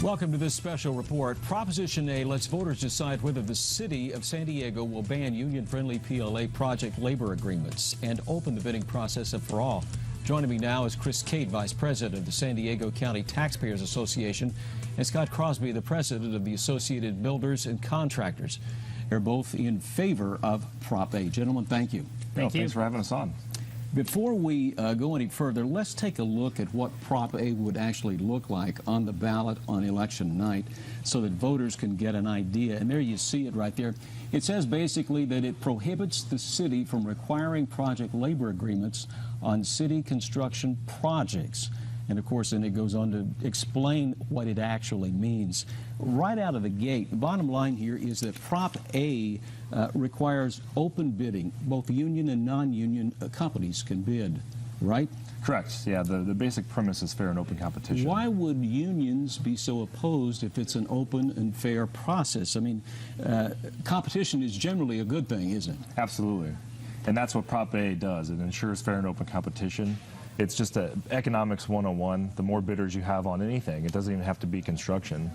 Welcome to this special report. Proposition A lets voters decide whether the city of San Diego will ban union-friendly PLA project labor agreements and open the bidding process up for all. Joining me now is Cate, Vice President of the San Diego County Taxpayers Association, and Scott Crosby, the President of the Associated Builders and Contractors. They're both in favor of Prop A. Gentlemen, thank you. Thank you. Thanks for having us on. Before we go any further, let's take a look at what Prop A would actually look like on the ballot on election night so that voters can get an idea. And there you see it right there. It says basically that it prohibits the city from requiring project labor agreements on city construction projects. And of course, then it goes on to explain what it actually means. Right out of the gate, the bottom line here is that Prop A requires open bidding. Both union and non-union companies can bid, right? Correct. Yeah, the basic premise is fair and open competition. Why would unions be so opposed if it's an open and fair process? I mean, competition is generally a good thing, isn't it? Absolutely. And that's what Prop A does. It ensures fair and open competition. It's just economics 101. The more bidders you have on anything, it doesn't even have to be construction,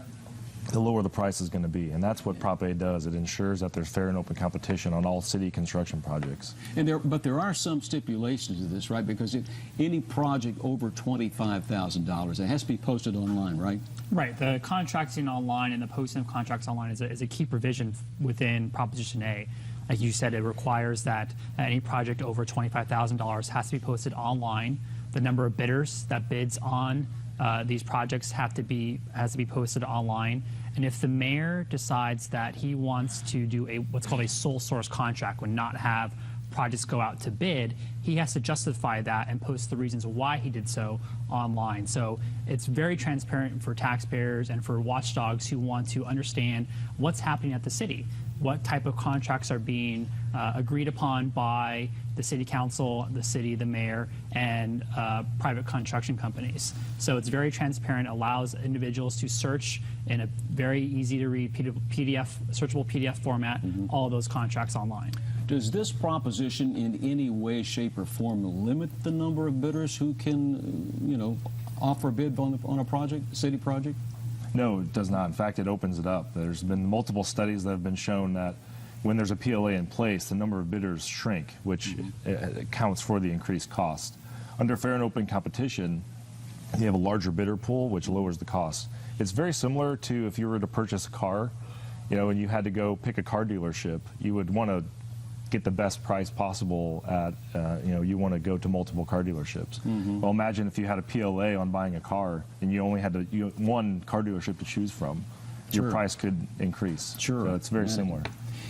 the lower the price is going to be. And that's what Prop A does. It ensures that there's fair and open competition on all city construction projects. But there are some stipulations to this, right? Because any project over $25,000, it has to be posted online, right? Right. The contracting online and the posting of contracts online is a key provision within Proposition A. Like you said, it requires that any project over $25,000 has to be posted online. The number of bidders that bids on these projects has to be posted online. And if the mayor decides that he wants to do what's called a sole source contract, would not have projects go out to bid, he has to justify that and post the reasons why he did so online. So it's very transparent for taxpayers and for watchdogs who want to understand what's happening at the city. What type of contracts are being agreed upon by the city council, the city, the mayor, and private construction companies. So it's very transparent, allows individuals to search in a very easy to read PDF, searchable PDF format, all of those contracts online. Does this proposition in any way, shape, or form limit the number of bidders who can, offer a bid on a project, city project? No, it does not. In fact, it opens it up. There's been multiple studies that have been shown that when there's a PLA in place, the number of bidders shrink, which accounts for the increased cost. Under fair and open competition, you have a larger bidder pool, which lowers the cost. It's very similar to if you were to purchase a car, and you had to go pick a car dealership, you would want to get the best price possible at, you want to go to multiple car dealerships. Well, imagine if you had a PLA on buying a car and you only had one car dealership to choose from. Your price could increase. Sure. So it's very similar.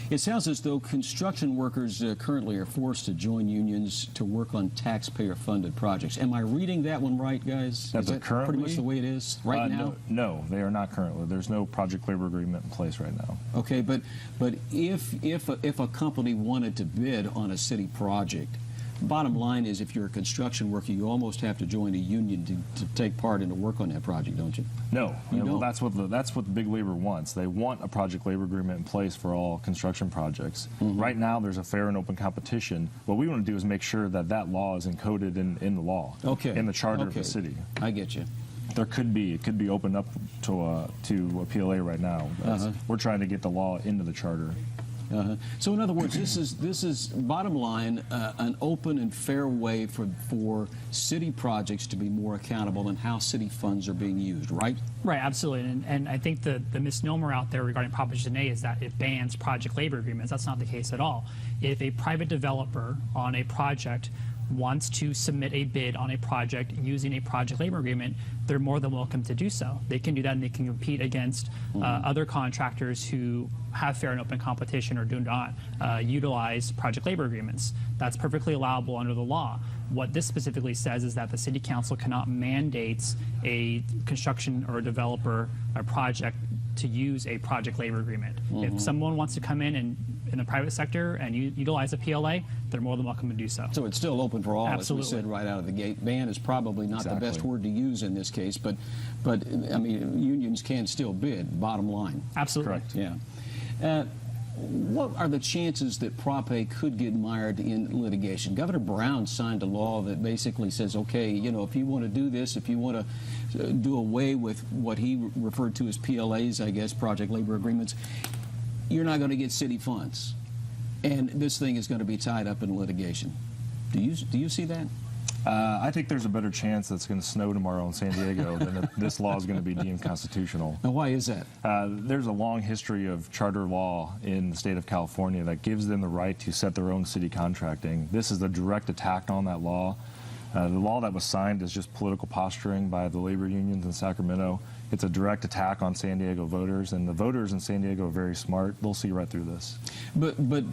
It sounds as though construction workers currently are forced to join unions to work on taxpayer-funded projects. Am I reading that one right, guys? Is that pretty much the way it is right now? No, they are not currently. There's no project labor agreement in place right now. Okay, but if a company wanted to bid on a city project, bottom line is if you're a construction worker, you almost have to join a union to take part in the work on that project, don't you? No. Well, that's what the big labor wants. They want a project labor agreement in place for all construction projects. Right now, there's a fair and open competition. What we want to do is make sure that that law is encoded in the law, in the charter of the city. I get you. It could be opened up to a PLA right now. We're trying to get the law into the charter. So in other words, this is bottom line, an open and fair way for city projects to be more accountable in how city funds are being used, right? Right, absolutely. And I think the misnomer out there regarding Proposition A is that it bans project labor agreements. That's not the case at all. If a private developer on a project wants to submit a bid on a project using a project labor agreement, they're more than welcome to do so. They can do that and they can compete against other contractors who have fair and open competition or do not utilize project labor agreements. That's perfectly allowable under the law. What this specifically says is that the city council cannot mandate a construction or a developer or project to use a project labor agreement. If someone wants to come in the private sector and utilize a PLA, they're more than welcome to do so. So it's still open for all, Absolutely. as we said right out of the gate. Ban is probably not the best word to use in this case, but I mean, unions can still bid, bottom line. Absolutely. Correct. Yeah. What are the chances that Prop A could get mired in litigation? Governor Brown signed a law that basically says, okay, if you want to do this, if you want do away with what he referred to as PLAs, I guess, project labor agreements, you're not going to get city funds. And this thing is going to be tied up in litigation. Do you see that? I think there's a better chance that it's going to snow tomorrow in San Diego than that this law is going to be deemed constitutional. Now, why is that? There's a long history of charter law in the state of California that gives them the right to set their own city contracting. This is a direct attack on that law. The law that was signed is just political posturing by the labor unions in Sacramento. It's a direct attack on San Diego voters, and the voters in San Diego are very smart. They'll see right through this. But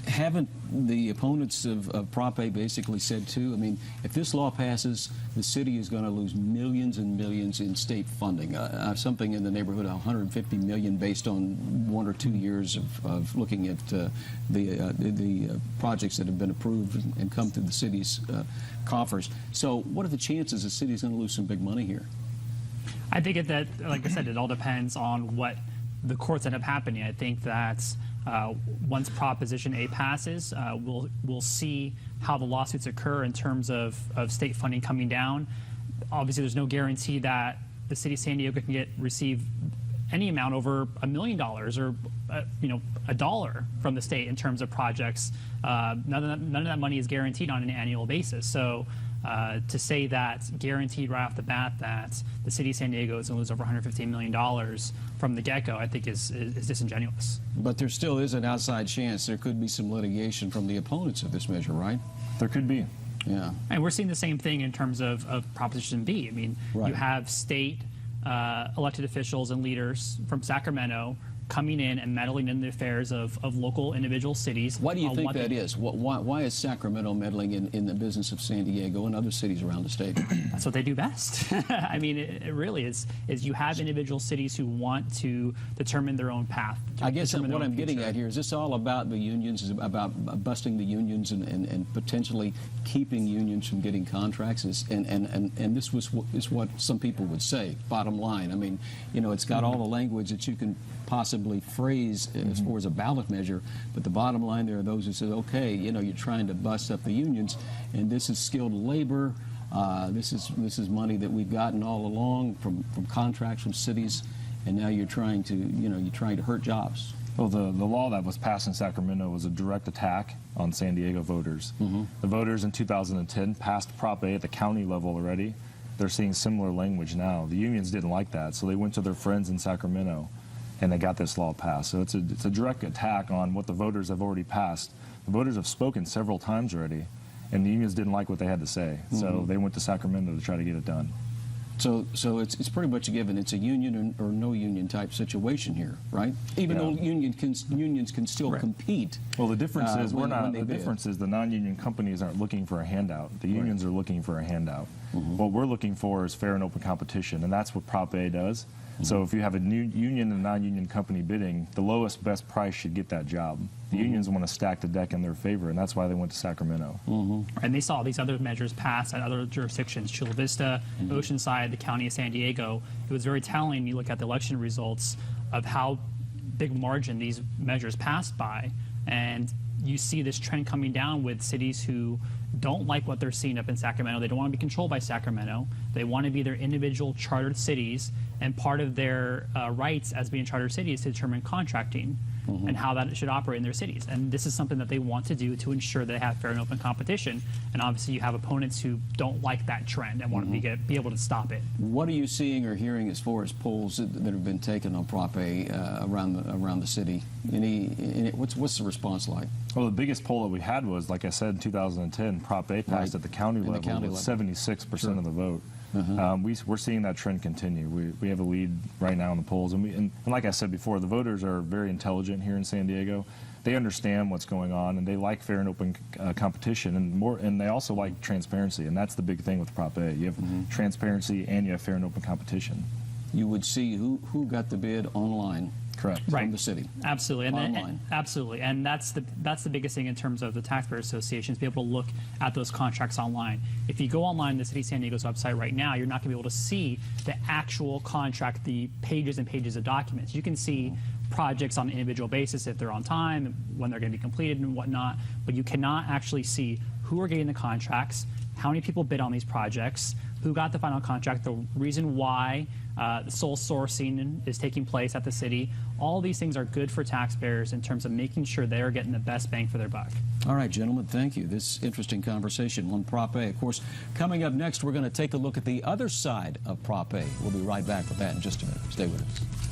haven't the opponents of Prop A basically said too? I mean, if this law passes, the city is going to lose millions and millions in state funding. Something in the neighborhood of $150 million based on 1 or 2 years of looking at the projects that have been approved and come through the city's coffers. So, what are the chances the city is going to lose some big money here? I think that, like I said, it all depends on what the courts end up happening. I think that once Proposition A passes, we'll see how the lawsuits occur in terms of state funding coming down. Obviously, there's no guarantee that the city of San Diego can receive any amount over $1 million or $1 from the state in terms of projects. None of that money is guaranteed on an annual basis. So to say that guaranteed right off the bat that the city of San Diego is going to lose over $115 million from the get-go, I think is disingenuous. But there still is an outside chance there could be some litigation from the opponents of this measure, right? There could be. Yeah. And we're seeing the same thing in terms of Proposition B. I mean, right. You have state elected officials and leaders from Sacramento coming in and meddling in the affairs of local individual cities. Why do you think that is? Why is Sacramento meddling in the business of San Diego and other cities around the state? That's what they do best. I mean, it really is you have individual cities who want to determine their own path. I guess what I'm getting at here is this all about the unions, is about busting the unions and potentially keeping unions from getting contracts, and this is what some people would say, bottom line. I mean, it's got all the language that you can possibly phrase as far as a ballot measure, but the bottom line, there are those who say, okay, you're trying to bust up the unions, and this is skilled labor. This is money that we've gotten all along from contracts from cities, and now you're trying to hurt jobs. Well, the law that was passed in Sacramento was a direct attack on San Diego voters. The voters in 2010 passed Prop A at the county level already. They're seeing similar language now. The unions didn't like that, so they went to their friends in Sacramento, and they got this law passed. So it's a direct attack on what the voters have already passed. The voters have spoken several times already, and the unions didn't like what they had to say. So they went to Sacramento to try to get it done. So it's pretty much a given. It's a union or no union type situation here, right? Even though unions can still compete. Well, the difference is the difference is the non-union companies aren't looking for a handout. The unions are looking for a handout. What we're looking for is fair and open competition, and that's what Prop A does. So if you have a new union and a non-union company bidding, the lowest best price should get that job. The unions want to stack the deck in their favor, and that's why they went to Sacramento. And they saw these other measures passed at other jurisdictions, Chula Vista, Oceanside, the county of San Diego. It was very telling. You look at the election results of how big margin these measures passed by, and you see this trend coming down with cities who don't like what they're seeing up in Sacramento. They don't want to be controlled by Sacramento. They want to be their individual chartered cities, and part of their rights as being chartered cities is to determine contracting and how that should operate in their cities. And this is something that they want to do to ensure they have fair and open competition. And obviously you have opponents who don't like that trend and want to be able to stop it. What are you seeing or hearing as far as polls that have been taken on Prop A around the city? What's the response like? Well, the biggest poll that we had was, like I said, in 2010, Prop A passed at the county level with 76% of the vote. We're seeing that trend continue. We have a lead right now in the polls, and like I said before, the voters are very intelligent here in San Diego. They understand what's going on, and they like fair and open competition, and they also like transparency, and that's the big thing with Prop A. You have transparency, and you have fair and open competition. You would see who got the bid online. Correct. Right. From the city. Absolutely. Online. Absolutely. And that's the biggest thing in terms of the Taxpayers Association, is be able to look at those contracts online. If you go online to the City of San Diego's website right now, you're not going to be able to see the actual contract, the pages and pages of documents. You can see projects on an individual basis, if they're on time, when they're going to be completed and whatnot, but you cannot actually see who are getting the contracts, how many people bid on these projects, who got the final contract, the reason why the sole sourcing is taking place at the city. All these things are good for taxpayers in terms of making sure they're getting the best bang for their buck. All right, gentlemen, thank you. This interesting conversation on Prop A. Of course, coming up next, we're going to take a look at the other side of Prop A. We'll be right back with that in just a minute. Stay with us.